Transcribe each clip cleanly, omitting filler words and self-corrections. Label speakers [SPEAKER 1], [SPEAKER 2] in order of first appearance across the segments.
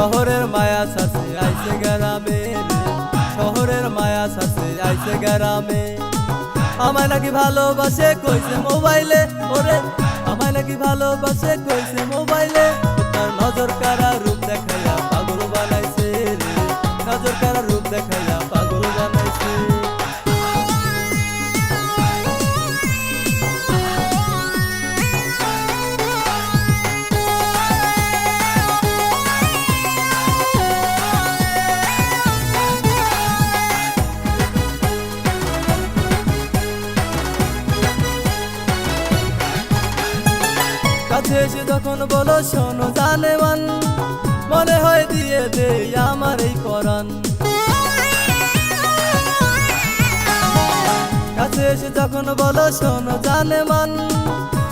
[SPEAKER 1] শহরের মায়া ছাড়ছে আইছে গ্রামে, শহরের মায়া ছাড়ছে আইছে গ্রামে। আমায় নাকি ভালোবাসে কইছে মোবাইলে, ওরে আমায় নাকি ভালোবাসে কইছে মোবাইলে। তার নজর কারা রূপ দেখাইয়া পাগল বানাইছে রে, নজর কারা রূপ দেখাইয়া পাগল বানাইছে। কাছে এসে যখন বলো শোনো জানে মান, মনে হয় দিয়ে দেই আমার এই পরাণ। কাছে এসে যখন বলো শোনো জানে মান,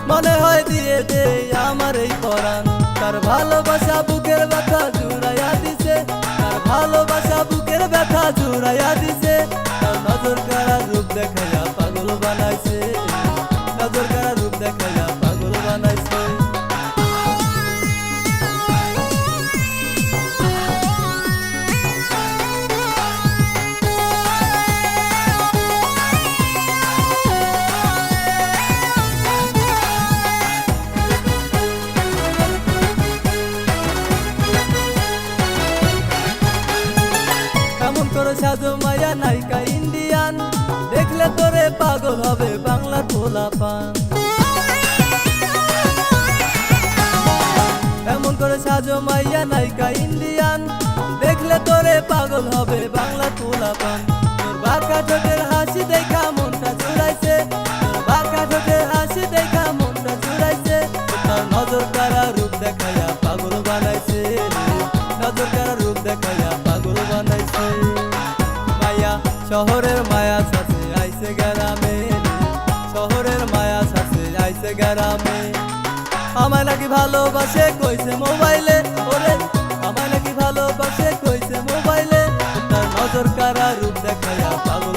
[SPEAKER 1] মনে হয় দিয়ে দেই আমার এই পরাণ। তার ভালোবাসা বুকের ব্যথা জুড়াইয়া দিছে, তার ভালোবাসা বুকের ব্যথা জুড়াইয়া দিছে। তার নজর কারা রূপ দেখাইয়া পাগল বানাইছে, নজর কারা রূপ দেখাইয়া পাগল বানাইছে। কেমন করে সাজো মায়া নায়িকা ইন্ডিয়ান, দেখলে তোরে পাগল হবে বাংলার পোলাপান। এমন করে সাজো মাইয়া নায়িকা ইন্ডিয়ান, দেখলে তোরে পাগল হবে বাংলার পোলাপান। তোর বাঁকা ঠোঁটের হাসি দেখা মনটা জুড়াইছে, তোর বাঁকা ঠোঁটের হাসি দেখা মনটা জুড়াইছে। তার নজর কারা রূপ দেখাইয়া পাগল বানাইছে, নজর কারা রূপ দেখাইয়া পাগল বানাইছে। মায়া শহরের মায়া ছাড়ছে আইছে গ্রামে, শহরের মায়া ছাড়ছে আইছে গ্রামে। আমায় নাকি ভালোবাসে কইছে মোবাইলে, ওরে আমায় নাকি ভালোবাসে কইছে মোবাইলে। তার নজর কারা রূপ দেখাইয়া পাগল